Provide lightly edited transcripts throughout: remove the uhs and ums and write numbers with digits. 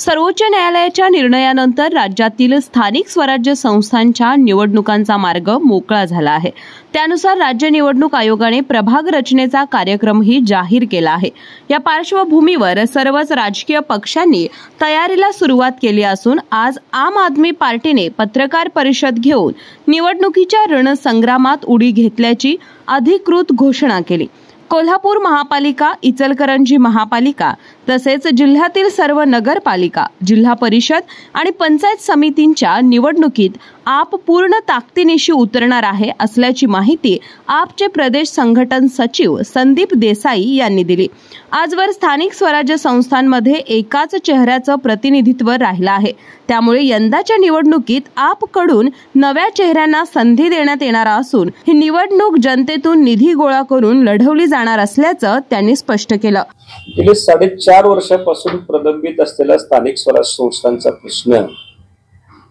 सर्वोच्च न्यायालयाच्या निर्णयानंतर राज्यातील स्थानिक स्वराज्य संस्थांच्या निवडणुकांचा मार्ग मोकळा झाला आहे। त्यानुसार राज्य निवडणूक आयोगाने प्रभाग रचनेचा कार्यक्रमही जाहीर केला आहे। या पार्श्वभूमीवर सर्वच राजकीय पक्षांनी तयारीला सुरुवात केली असून आज आम आदमी पार्टीने पत्रकार परिषद घेऊन निवडणुकीच्या रणसंग्रामात उडी घेतल्याची अधिकृत घोषणा केली। कोल्हापूर महापालिका, इचलकरंजी महापालिका तसेच जिल्ह्यातील सर्व नगरपालिका, जिल्हा परिषद आणि पंचायत समितींच्या निवडणुकीत आप पूर्ण ताकदीनिशी उतरणार आहे असल्याची माहिती आपचे प्रदेश संघटन सचिव संदीप देसाई यांनी दिली। आजवर स्थानिक स्वराज्य संस्थांमध्ये एकाच चेहऱ्याचं प्रतिनिधित्व राहिलं आहे। त्यामुळे यंदाच्या निवडणुकीत आपकडून नव्या चेहऱ्यांना संधी देण्यात येणार असून ही निवडणूक जनतेतून निधी गोळा करून लढवली जाणार असल्याचं त्यांनी स्पष्ट केलं। गेली 4.5 वर्षापासून प्रलंबित असलेला स्थानिक स्वराज्य संस्थांचा प्रश्न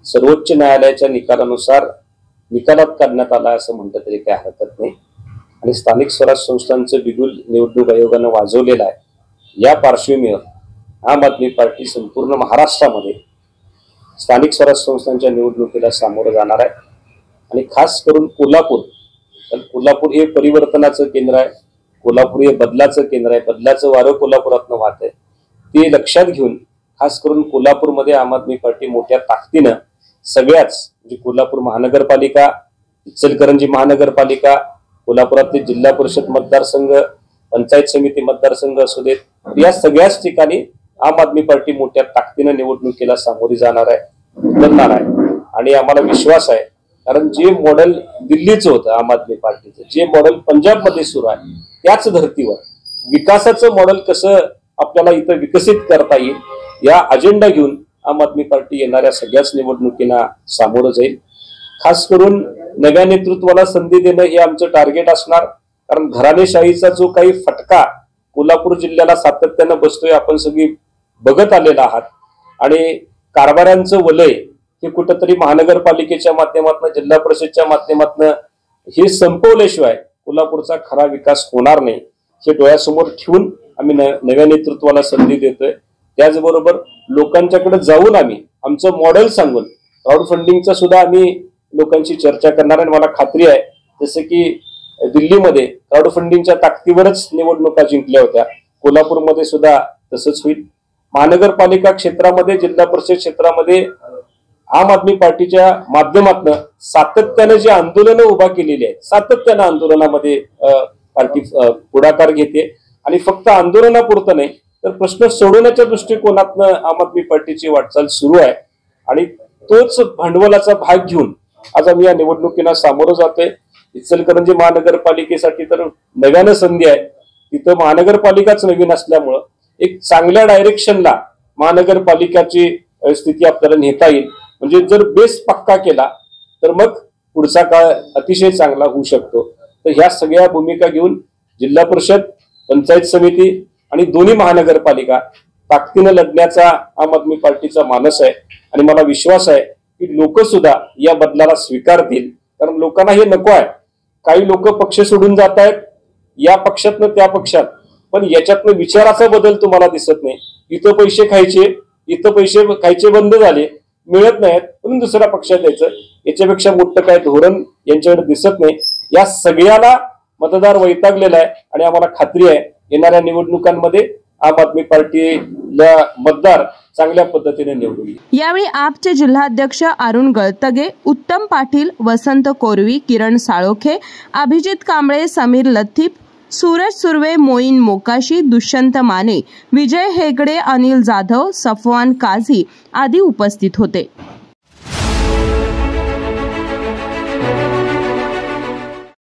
सर्वोच्च न्यायालयाच्या निकालात काढण्यात आला असं म्हणलं तरी काही हरकत नाही आणि स्थानिक स्वराज्य संस्थांचं बिगुल निवडणूक आयोगाने वाजवलेलं आहे। या पार्श्वभूमीवर आम आदमी पार्टी संपूर्ण महाराष्ट्रामध्ये स्थानिक स्वराज्य संस्थांच्या निवडणुकीला सामोरं जाणार आहे आणि खास करून कोल्हापूर हे परिवर्तनाचं केंद्र आहे। कोल्हापूर हे बदलाचं केंद्र आहे। बदलाचं वारं कोल्हापुरातनं वाहत आहे। ते लक्षात घेऊन खास करून कोल्हापूरमध्ये आम आदमी पार्टी मोठ्या ताकदीनं सगळ्याच म्हणजे कोल्हापूर महानगरपालिका, इचलकरंजी महानगरपालिका, कोल्हापुरातले जिल्हा परिषद मतदारसंघ, पंचायत समिती मतदारसंघ असू देत, या सगळ्याच ठिकाणी आम आदमी पार्टी मोठ्या ताकदीनं निवडणुकीला सामोरी जाणार आहे, उतरणार आहे आणि आम्हाला विश्वास आहे कारण जे मॉडेल दिल्लीचं होतं आम आदमी पार्टीचं, जे मॉडेल पंजाबमध्ये सुरू आहे त्याच धर्तीवर विकासाचं मॉडेल कसं आपल्याला इथं विकसित करता येईल या अजेंडा घेऊन आम आदमी पार्टी येणाऱ्या सगळ्याच निवडणुकींना सामोरं जाईल। खास करून नव्या नेतृत्वाला संधी देणं हे आमचं टार्गेट असणार कारण घराणेशाहीचा जो काही फटका कोल्हापूर जिल्ह्याला सातत्यानं बसतोय आपण सगळी बघत आलेला आहात आणि कारभाऱ्यांचं वलय हे कुठंतरी महानगरपालिकेच्या माध्यमातून, जिल्हा परिषदच्या माध्यमातून हे संपवल्याशिवाय कोल्हापूरचा खरा विकास होणार नाही हे डोळ्यासमोर ठेवून आम्ही नव्या नेतृत्वाला संधी देतोय। त्याचबरोबर लोकांच्याकडे जाऊन आम्ही आमचं मॉडेल सांगून क्राऊड फंडिंगचं सुद्धा आम्ही लोकांशी चर्चा करणार आणि मला खात्री आहे जसं की दिल्लीमध्ये क्राऊड फंडिंगच्या ताकदीवरच निवडणुका जिंकल्या होत्या, कोल्हापूरमध्ये सुद्धा तसंच होईल। महानगरपालिका क्षेत्रामध्ये, जिल्हा परिषद क्षेत्रामध्ये आम आदमी पार्टीच्या माध्यमातून सातत्याने जे आंदोलनं उभा केलेली आहेत, सातत्यानं आंदोलनामध्ये पार्टी पुढाकार घेते आणि फक्त आंदोलनापुरतं नाही तर प्रश्न सोडवण्याच्या दृष्टिकोनातनं आम आदमी पार्टीची वाटचाल सुरू आहे आणि तोच भांडवलाचा भाग घेऊन आज आम्ही या निवडणुकीला सामोरं जातोय। इचलकरंजी महानगरपालिकेसाठी तर नव्यानं संधी आहे, तिथं महानगरपालिकाच नवीन असल्यामुळं एक चांगल्या डायरेक्शनला महानगरपालिकाची स्थिती आपल्याला नेता येईल। म्हणजे जर बेस पक्का केला तर मग पुढचा काळ अतिशय चांगला होऊ शकतो। तर ह्या सगळ्या भूमिका घेऊन जिल्हा परिषद, पंचायत समिती आणि दोन्ही महानगरपालिका ताकदीनं लढण्याचा आम आदमी पार्टीचा मानस आहे आणि मला विश्वास आहे की लोक सुद्धा या बदलाला स्वीकारतील कारण लोकांना हे नको आहे। काही लोक पक्ष सोडून जात आहेत या पक्षातनं त्या पक्षात, पण याच्यातनं विचाराचा बदल तुम्हाला दिसत नाही। इथं पैसे खायचे बंद झाले, मिळत नाहीत म्हणून दुसऱ्या पक्षात द्यायचं, याच्यापेक्षा मोठं काय धोरण यांच्याकडे दिसत नाही। या सगळ्याला मतदार वैतागलेला आहे आणि आम्हाला खात्री आहे येणाऱ्या निवडणुकांमध्ये आम आदमी पार्टीला मतदार चांगल्या पद्धतीने निवडून येईल। यावेळी आपचे जिल्हाध्यक्ष अरुण गळतगे, उत्तम पाटील, वसंत कोरवी, किरण साळोखे, अभिजित कांबळे, समीर लथीफ, सूरज सुर्वे, मोईन मोकाशी, दुष्यंत माने, विजय हेगडे, अनिल जाधव, सफवान काझी आदी उपस्थित होते।